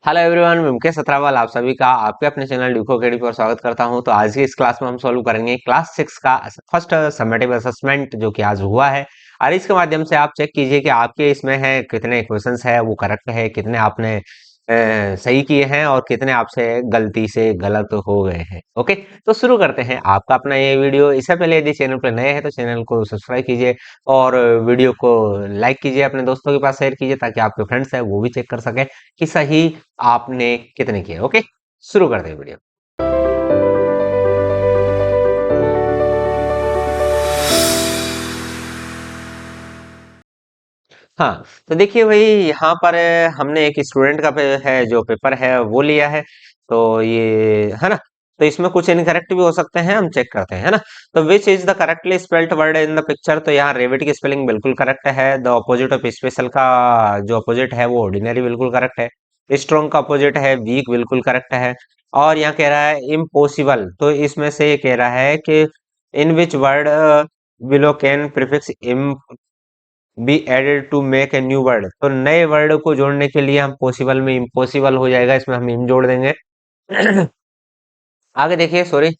Hello everyone, मैं मुकेश सत्रावल आप सभी का आपके अपने चैनल ड्यूको अकेडमी पर स्वागत करता हूं। तो आज की इस क्लास में हम सॉल्व करेंगे क्लास 6 का फर्स्ट समेटिव असेसमेंट जो कि आज हुआ है। और इसके माध्यम से आप चेक कीजिए कि आपके इसमें है कितने क्वेश्चंस है वो करेक्ट है, कितने आपने सही किए हैं और कितने आपसे गलती से गलत हो गए हैं। ओके, तो शुरू करते हैं आपका अपना ये वीडियो। इससे पहले यदि चैनल पर नए हैं तो चैनल को सब्सक्राइब कीजिए और वीडियो को लाइक कीजिए, अपने दोस्तों के पास शेयर कीजिए ताकि आपके फ्रेंड्स है वो भी चेक कर सके कि सही आपने कितने किए। ओके, शुरू करते हैं वीडियो। हाँ, तो देखिए भाई, यहाँ पर हमने एक स्टूडेंट का है जो पेपर है वो लिया है। तो ये है ना, तो इसमें कुछ इनकरेक्ट भी हो सकते हैं, हम चेक करते हैं, है ना। तो which is the correctly spelled word in the picture. तो यहाँ रेबिट की स्पेलिंग बिल्कुल करेक्ट है। द अपोजिट ऑफ स्पेशल का जो अपोजिट है वो ऑर्डिनरी बिल्कुल करेक्ट है। स्ट्रॉन्ग का अपोजिट है वीक, बिल्कुल करेक्ट है। और यहाँ कह रहा है इम्पॉसिबल, तो इसमें से ये कह रहा है कि in which word below can prefix be added to make a new word. तो नए वर्ड को जोड़ने के लिए हम पॉसिबल में इम्पॉसिबल हो जाएगा, इसमें हम इम जोड़ देंगे। आगे देखिए, सॉरी,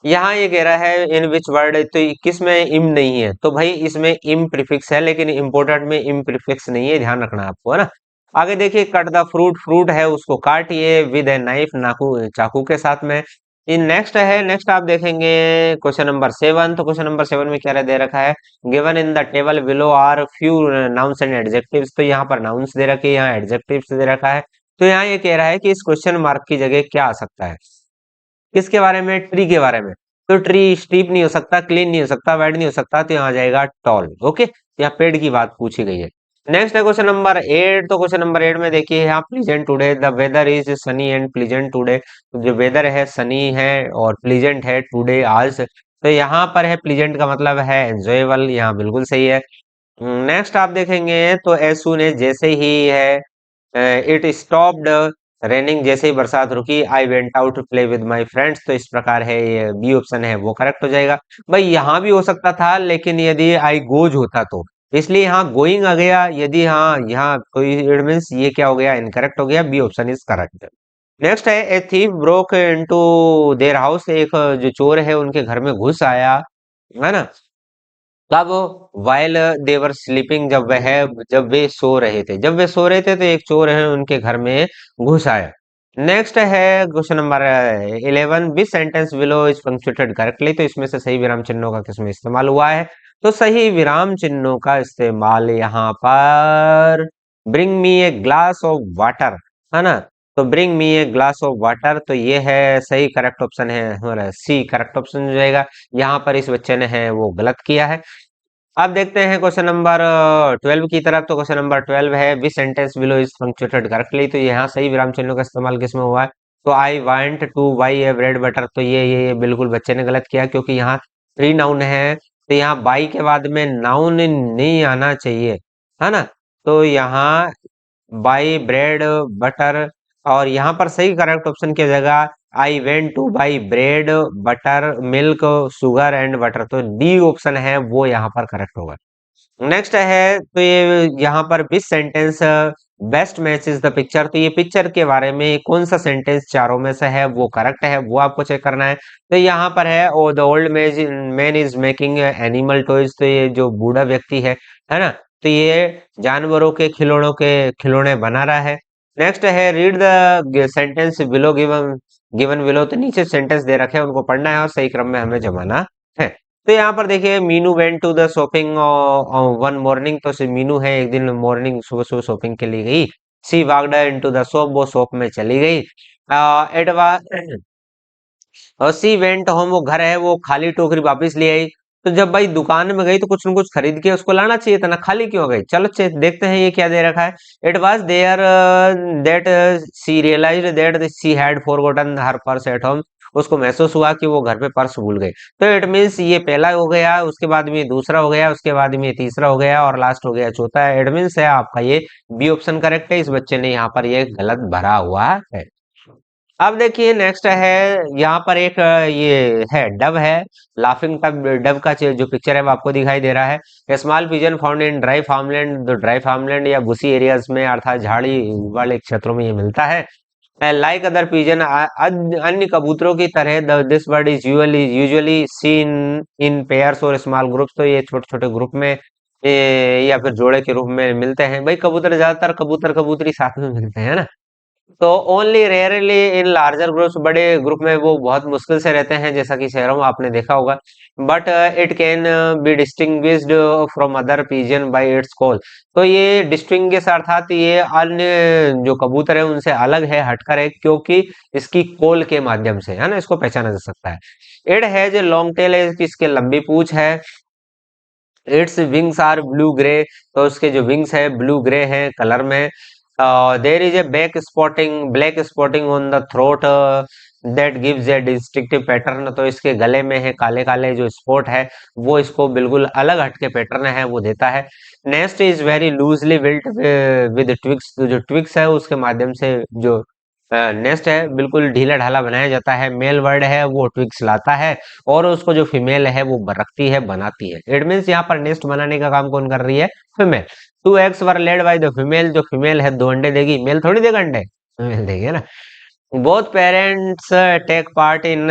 यहाँ ये कह रहा है इन विच वर्ड, तो किस में इम नहीं है। तो भाई इसमें इम प्रीफिक्स है लेकिन इम्पोर्टेंट में इम प्रीफिक्स नहीं है, ध्यान रखना आपको, है ना। आगे देखिए, कट द फ्रूट, फ्रूट है उसको काटिए विद ए नाइफ, नाकू चाकू के साथ में। इन नेक्स्ट है, नेक्स्ट आप देखेंगे क्वेश्चन नंबर 7। तो क्वेश्चन नंबर 7 में क्या दे रखा है, given in the table below are few nouns and adjectives. तो यहाँ पर नाउन्स दे रखे हैं, यहाँ एडजेक्टिव्स दे रखा है। तो यहाँ ये कह रहा है कि इस क्वेश्चन मार्क की जगह क्या आ सकता है, किसके बारे में, ट्री के बारे में। तो ट्री स्टीप नहीं हो सकता, क्लीन नहीं हो सकता, वाइड नहीं हो सकता, तो यहाँ आ जाएगा टॉल। ओके, यहाँ पेड़ की बात पूछी गई है। नेक्स्ट है क्वेश्चन नंबर 8। तो क्वेश्चन नंबर 8 में देखिए यहाँ pleasant today, the weather is sunny and pleasant today. जो वेदर है सनी है और प्लीजेंट है टुडे आज। तो यहाँ पर है प्लीजेंट का मतलब है एंजॉयबल, यहाँ बिल्कुल सही है। नेक्स्ट आप देखेंगे तो एज सून एज, जैसे ही है, इट स्टॉप्ड रेनिंग, जैसे ही बरसात रुकी, I went out to play with my friends. तो इस प्रकार है, ये बी ऑप्शन है वो करेक्ट हो जाएगा। भाई यहाँ भी हो सकता था लेकिन यदि आई गोज होता तो, इसलिए यहाँ गोइंग आ गया। यदि हाँ यहाँ तो इट मीन्स ये क्या हो गया, इनकरेक्ट हो गया, B option is correct. Next है a thief broke into their house, एक जो चोर है उनके घर में घुस आया, है ना। कब, वाइल देवर स्लीपिंग, जब वे सो रहे थे, जब वे सो रहे थे तो एक चोर है उनके घर में घुस आया। नेक्स्ट है question number 11, which sentence below is punctuated correctly. तो इसमें से सही विराम चिन्हों का किसमें इस्तेमाल हुआ है। तो सही विराम चिन्हों का इस्तेमाल यहाँ पर bring me a glass of water, है ना। तो bring me a glass of water, तो ये है सही करेक्ट ऑप्शन है हमारा सी, करेक्ट ऑप्शन हो जाएगा। यहाँ पर इस बच्चे ने है वो गलत किया है। अब देखते हैं क्वेश्चन नंबर 12 की तरफ। तो क्वेश्चन नंबर 12 है which sentence below is punctuated correctly. तो यहाँ सही विराम चिन्हों का इस्तेमाल किसमें हुआ है। तो I want two by A bread butter, तो ये बिल्कुल बच्चे ने गलत किया क्योंकि यहाँ थ्री नाउन है। तो यहाँ बाई के बाद में नाउन नहीं आना चाहिए, है ना। तो यहाँ बाई ब्रेड बटर, और यहाँ पर सही करेक्ट ऑप्शन की जगह I went two by bread butter milk sugar and butter, तो डी ऑप्शन है वो यहाँ पर करेक्ट होगा। नेक्स्ट है, तो ये यहाँ पर विच sentence best matches the picture. तो ये पिक्चर के बारे में कौन सा सेंटेंस चारों में से है वो करेक्ट है, वो आपको चेक करना है। तो यहाँ पर है oh the old man is making animal toys. तो ये जो बूढ़ा व्यक्ति है ना, तो ये जानवरों के खिलौने बना रहा है। नेक्स्ट है read the sentence below given, given below. तो नीचे सेंटेंस दे रखे हैं उनको पढ़ना है और सही क्रम में हमें जमाना है। तो यहाँ पर देखिए Meenu went to the shopping one morning. तो मीनू है एक दिन मॉर्निंग सुबह सुबह शॉपिंग के लिए गई। सी वॉकड इनटू द शॉप, वो शॉप में चली गई। एडवा और सी वेंट होम, वो घर है वो खाली टोकरी वापस ले आई। तो जब भाई दुकान में गई तो कुछ न कुछ खरीद के उसको लाना चाहिए था ना, खाली क्यों गई। चलो देखते हैं ये क्या दे रखा है। It was there that she realised that she had forgotten her purse at home. उसको महसूस हुआ कि वो घर पे पर्स भूल गई। तो इट मीन्स ये पहला हो गया, उसके बाद में दूसरा हो गया, उसके बाद में तीसरा हो गया और लास्ट हो गया चौथा। इट मीन्स है आपका ये बी ऑप्शन करेक्ट है। इस बच्चे ने यहाँ पर ये गलत भरा हुआ है। अब देखिए नेक्स्ट है, यहाँ पर एक ये है डव है, लाफिंग डव। डव का जो पिक्चर है वो आपको दिखाई दे रहा है। Small pigeon found in dry farmland, तो ड्राई फार्मलैंड या बुशी एरियाज में अर्थात झाड़ी वाले क्षेत्रों में ये मिलता है। लाइक अदर पिजन, अन्य कबूतरों की तरह this bird is usually seen in pairs और स्मॉल ग्रुप्स, तो ये छोटे छोटे ग्रुप में या फिर जोड़े के रूप में मिलते हैं। भाई कबूतर ज्यादातर कबूतर कबूतरी साथ में मिलते हैं ना, तो only rarely in larger groups, बड़े ग्रुप में वो बहुत मुश्किल से रहते हैं, जैसा कि शहरों में आपने देखा होगा। But it can be distinguished from other pigeon bye it's call, तो ये डिस्टिंग्विश अर्थात ये अन्य जो कबूतर है उनसे अलग है, हटकर है, क्योंकि इसकी कॉल के माध्यम से है ना इसको पहचाना जा सकता है। It has a long tail है, इसके लंबी पूंछ है। Its wings are blue grey, तो उसके जो विंग्स है ब्लू ग्रे है कलर में। There is a black spotting on the throat that gives A distinctive pattern, तो इसके गले में है काले काले जो स्पॉट है, वो इसको बिल्कुल अलग हटके पैटर्न है वो देता है। Nest is very loosely built with twigs, तो जो ट्विक्स है उसके माध्यम से जो नेस्ट है बिल्कुल ढीला ढाला बनाया जाता है। मेल बर्ड है वो ट्विक्स लाता है, और उसको जो फीमेल है वो रखती है, बनाती है। इट मीन्स यहाँ पर नेस्ट बनाने का काम कौन कर रही है? Female. 2 eggs were led by the female, जो फीमेल है 2 अंडे देगी, मेल थोड़ी देगा अंडे, फीमेल देगी है ना। Both parents take part in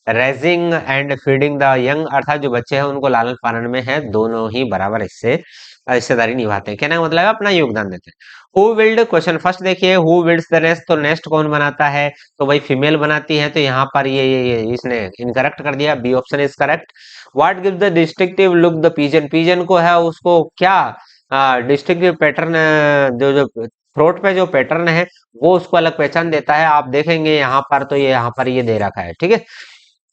raising and feeding the young, अर्थात जो बच्चे हैं उनको लालन पालन में है दोनों ही बराबर इससे हिस्सेदारी निभाते हैं। कहने का मतलब है अपना योगदान देते हैं। हु बिल्ड, क्वेश्चन फर्स्ट देखिए, हु बिल्ड्स द नेस्ट, तो नेस्ट कौन बनाता है? तो भाई फीमेल बनाती है, तो यहाँ पर ये इसने इनकरेक्ट कर दिया, B option is correct. What gives the distinctive look the pigeon, pigeon को है उसको क्या डिस्टिंक्टिव पैटर्न, जो जो थ्रोट पे जो पैटर्न है वो उसको अलग पहचान देता है। आप देखेंगे यहाँ पर, तो ये यहाँ पर ये दे रखा है, ठीक है।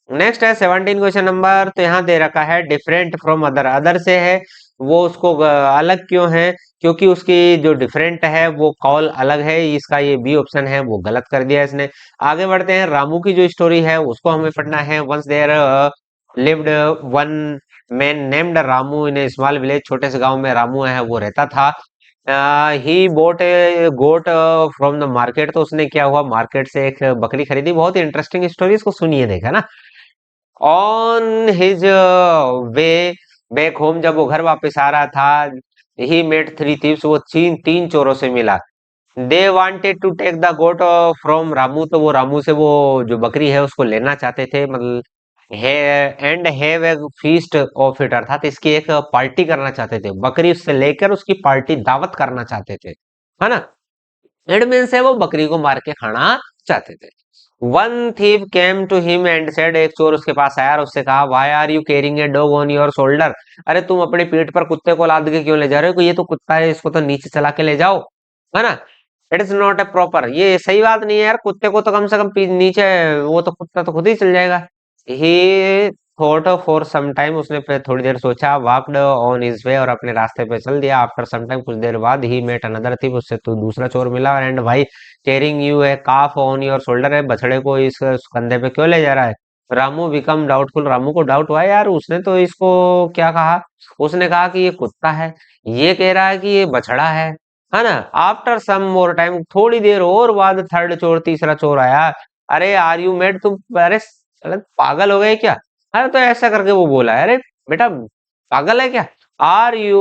नेक्स्ट है 17 क्वेश्चन नंबर, तो यहाँ दे रखा है डिफरेंट फ्रॉम अदर, अदर से है वो उसको अलग क्यों है? क्योंकि उसकी जो डिफरेंट है वो कॉल अलग है, इसका ये बी ऑप्शन है वो गलत कर दिया इसने। आगे बढ़ते हैं, रामू की जो स्टोरी है उसको हमें पढ़ना है। Once there lived one man named Ramu in a small village, छोटे से गांव में रामू है वो रहता था। He bought a goat from the market, तो उसने क्या हुआ मार्केट से एक बकरी खरीदी। बहुत ही इंटरेस्टिंग स्टोरी, इसको सुनिए, देखा ना। On his way back home, जब वो घर वापस आ रहा था, ही मेट 3 thieves, वो तीन तीन चोरों से मिला। They wanted to take the goat from Ramu, तो वो रामू से वो जो बकरी है उसको लेना चाहते थे, मतलब है, and have a feast of it, अर्थात इसकी एक पार्टी करना चाहते थे, बकरी उससे लेकर उसकी पार्टी दावत करना चाहते थे, है ना। इट मीन्स है वो बकरी को मार के खाना चाहते थे। One thief came to him and said, एक चोर उसके पास आया और उससे कहा, why are you carrying a dog on your shoulder, अरे तुम अपने पीठ पर कुत्ते को लाद के क्यों ले जा रहे हो? ये तो कुत्ता है, इसको तो नीचे चला के ले जाओ, है ना। It is not a proper, ये सही बात नहीं है यार, कुत्ते को तो कम से कम नीचे, वो तो कुत्ता तो खुद ही चल जाएगा। He thought for some time, उसने फिर थोड़ी देर सोचा, वॉकड ऑन हिज वे, और अपने रास्ते पे चल दिया। आफ्टर सम टाइम, कुछ देर बाद, ही मेट अनदर थिंग, उससे तो दूसरा चोर मिला। एंड भाई कैरिंग यू है काफ ऑन योर शोल्डर, है बछड़े को इस कंधे पे क्यों ले जा रहा है? रामू बिकम डाउटफुल, रामू को डाउट हुआ यार, उसने तो इसको क्या कहा? उसने कहा कि ये कुत्ता है, ये कह रहा है कि ये बछड़ा है ना। आफ्टर सम मोर टाइम, थोड़ी देर और बाद, थर्ड चोर, तीसरा चोर आया। अरे आर यू मेट, तुम अरे साले पागल हो गए क्या? अरे तो ऐसा करके वो बोला, अरे बेटा पागल है क्या? Are you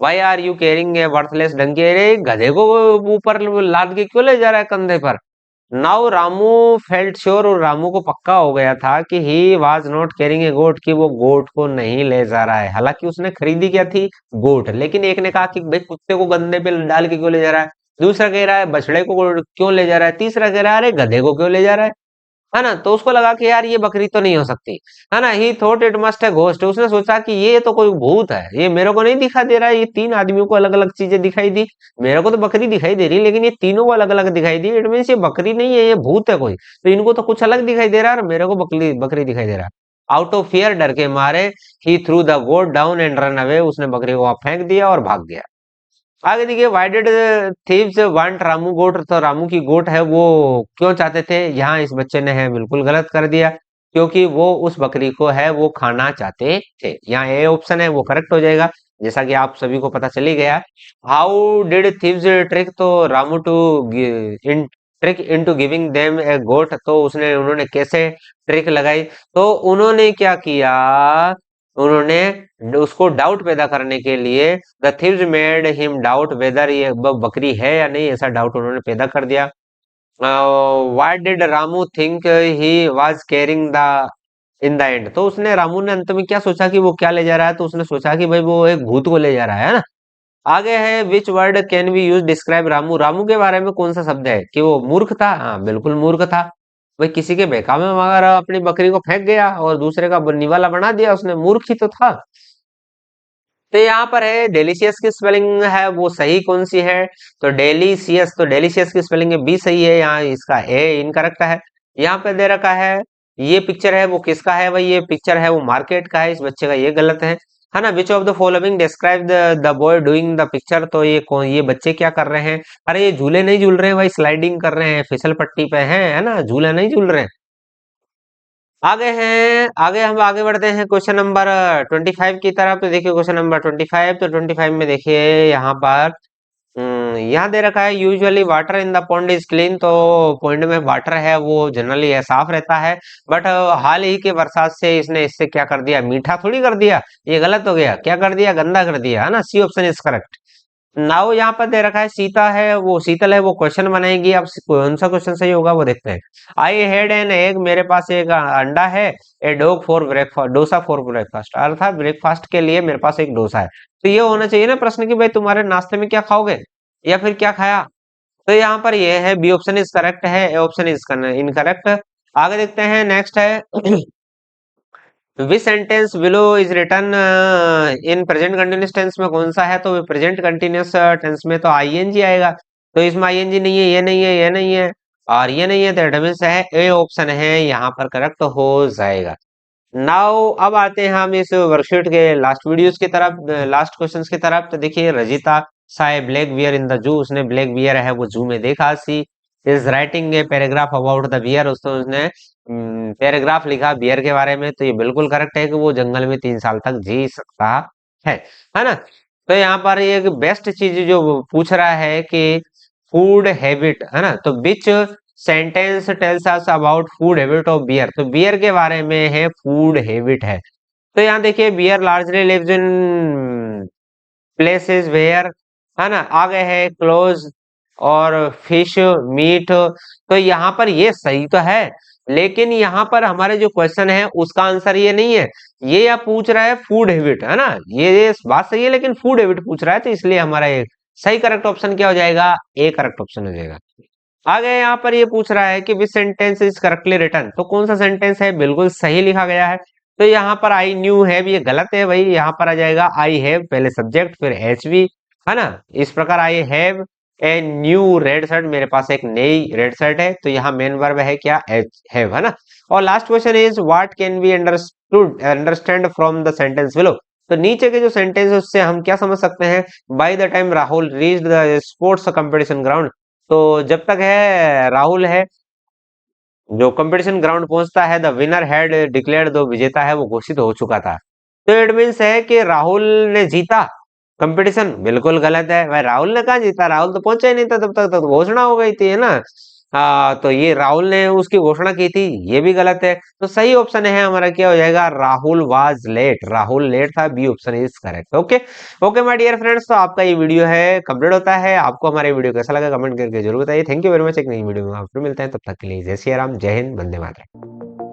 why are you carrying a worthless donkey, अरे गधे को ऊपर लाद के क्यों ले जा रहा है कंधे पर? नाउ रामू फेल्ट श्योर, और रामू को पक्का हो गया था कि he was not carrying a गोट, कि वो गोट को नहीं ले जा रहा है। हालांकि उसने खरीदी क्या थी? गोट। लेकिन एक ने कहा कि भाई कुत्ते को कंधे पे डाल के क्यों ले जा रहा है, दूसरा कह रहा है बछड़े को क्यों ले जा रहा है, तीसरा कह रहा है अरे गधे को क्यों ले जा रहा है ना। तो उसको लगा कि यार ये बकरी तो नहीं हो सकती, है ना। ही थॉट इट मस्ट है घोस्ट, उसने सोचा कि ये तो कोई भूत है, ये मेरे को नहीं दिखा दे रहा है, ये तीन आदमियों को अलग अलग चीजें दिखाई दी, मेरे को तो बकरी दिखाई दे रही है, लेकिन ये तीनों को अलग अलग दिखाई दी, इट मीन्स ये बकरी नहीं है, ये भूत है कोई, तो इनको तो कुछ अलग दिखाई दे रहा है और मेरे को बकरी बकरी दिखाई दे रहा है। आउट ऑफ फियर, डर के मारे, he threw the goat down and run away, उसने बकरी को वहां फेंक दिया और भाग गया। आगे देखिए, why did thieves want Ramu goat, तो रामू की गोट है वो क्यों चाहते थे? यहाँ इस बच्चे ने है बिल्कुल गलत कर दिया, क्योंकि वो उस बकरी को है वो खाना चाहते थे। यहाँ ए ऑप्शन है वो करेक्ट हो जाएगा, जैसा कि आप सभी को पता चली गया। हाउ डिड थीव्स ट्रिक, तो Ramu to trick into giving them a goat, तो उन्होंने कैसे ट्रिक लगाई, तो उन्होंने क्या किया, उन्होंने उसको डाउट पैदा करने के लिए the thieves made him doubt weather ये बकरी है या नहीं, ऐसा डाउट उन्होंने पैदा कर दिया। What did Ramu think he was carrying the in the end, तो उसने रामू ने अंत में क्या सोचा कि वो क्या ले जा रहा है, तो उसने सोचा कि भाई वो एक भूत को ले जा रहा है ना। आगे है which word can we use describe Ramu, Ramu के बारे में कौन सा शब्द है कि वो मूर्ख था, हाँ बिल्कुल मूर्ख था। भाई किसी के बहकावे में मगर अपनी बकरी को फेंक गया और दूसरे का निवाला बना दिया उसने, मूर्ख ही तो था। तो यहाँ पर है डेलीशियस की स्पेलिंग है वो सही कौन सी है, तो डेलीशियस, तो डेलीशियस की स्पेलिंग बी सही है, यहाँ इसका ए इनकरेक्ट है। यहाँ पे दे रखा है ये पिक्चर है वो किसका है, भाई ये पिक्चर है वो मार्केट का है, इस बच्चे का ये गलत है ना। Which of the following describe the boy doing the picture, तो ये कौन, ये बच्चे क्या कर रहे हैं, अरे ये झूले नहीं झूल रहे हैं भाई, स्लाइडिंग कर रहे हैं, फिसल पट्टी पे हैं, है ना, झूला नहीं झूल रहे हैं। आगे हैं, आगे हम आगे बढ़ते हैं क्वेश्चन नंबर 25 की तरफ। तो देखिए क्वेश्चन नंबर 25, तो 25 में देखिए यहाँ पर यहाँ दे रखा है usually water in the pond is clean, तो पॉन्ड में वाटर है वो जनरली है साफ रहता है, बट हाल ही के बरसात से इसने इससे क्या कर दिया, मीठा थोड़ी कर दिया, ये गलत हो गया, क्या कर दिया, गंदा कर दिया, है ना, C option is correct. Now यहाँ पर दे रखा है सीता है वो शीतल है वो क्वेश्चन बनाएगी, अब कौन सा क्वेश्चन सही होगा वो देखते हैं। आई हैड एन एग, मेरे पास एक अंडा है, a dog for breakfast, dosa for breakfast, अर्थात ब्रेकफास्ट के लिए मेरे पास एक डोसा है। तो ये होना चाहिए ना प्रश्न की भाई तुम्हारे नाश्ते में क्या खाओगे या फिर क्या खाया, तो यहाँ पर ये है बी ऑप्शन इज करेक्ट है, ए ऑप्शन इज इनकरेक्ट। आगे देखते हैं नेक्स्ट है which sentence below is written in present continuous tense में कौन सा है, तो प्रेजेंट कंटिन्यूअस टेंस में तो आईएनजी आएगा, तो इसमें आईएनजी नहीं है, ये नहीं है, ये नहीं है और ये नहीं है, तो इट मींस है ए ऑप्शन है यहाँ पर करेक्ट हो जाएगा। नाउ अब आते हैं हम इस वर्कशीट के लास्ट वीडियोस की तरफ, लास्ट क्वेश्चंस की तरफ। तो देखिए Rajita saw black bear in the zoo, उसने ब्लैक बियर है वो जू में देखा। She is writing a paragraph about the bear, उसने पैराग्राफ लिखा बियर के बारे में, तो ये बिल्कुल करेक्ट है कि वो जंगल में 3 साल तक जी सकता है है ना। तो यहाँ पर एक बेस्ट चीज जो वो पूछ रहा है कि फूड हैबिट, है ना, तो which sentence tells us about food habit of bear, तो बियर के बारे में है फूड हैबिट है। तो यहाँ देखिए bear largely lives in places where, है ना, आगे है क्लोज और फिश मीट, तो यहाँ पर ये सही तो है, लेकिन यहाँ पर हमारे जो क्वेश्चन है उसका आंसर ये नहीं है, ये या पूछ रहा है फूड हैबिट, है ना, ये बात सही है लेकिन फूड हैबिट पूछ रहा है, तो इसलिए हमारा एक सही करेक्ट ऑप्शन क्या हो जाएगा, ए करेक्ट ऑप्शन हो जाएगा। आगे यहाँ पर ये पूछ रहा है कि which sentence is correctly written, तो कौन सा सेंटेंस है बिल्कुल सही लिखा गया है, तो यहाँ पर आई न्यू हैव ये गलत है भाई, यहाँ पर आ जाएगा आई हैव पहले सब्जेक्ट फिर एच वी, है ना, इस प्रकार I have a new red shirt, मेरे पास एक नई रेड शर्ट है, तो यहाँ मेन वर्ब है क्या, एच हैव, है ना। और last question is what can be understand from the sentence below, तो नीचे के जो सेंटेंस है उससे हम क्या समझ सकते हैं, by the time Rahul reached the sports competition ground, तो जब तक है राहुल है जो कंपटीशन ग्राउंड पहुंचता है द विनर हैड डिक्लेयर्ड, दो विजेता है वो घोषित हो चुका था, तो इट मीन्स है कि राहुल ने जीता कंपटीशन, बिल्कुल गलत है भाई, राहुल ने कहा जीता, राहुल तो पहुंचा ही नहीं था तब तक, तो घोषणा हो गई थी, है ना। तो ये राहुल ने उसकी घोषणा की थी, ये भी गलत है, तो सही ऑप्शन है हमारा क्या हो जाएगा, Rahul was late, Rahul late था, B option is correct. Okay okay my dear friends, तो आपका ये वीडियो है कंप्लीट होता है, आपको हमारे वीडियो कैसा लगा कमेंट करके जरूर बताइए। थैंक यू वेरी मच, एक नई वीडियो में आप फिर मिलते हैं, तब तक के लिए जय श्री राम, जय हिंद, वंदे मातरम।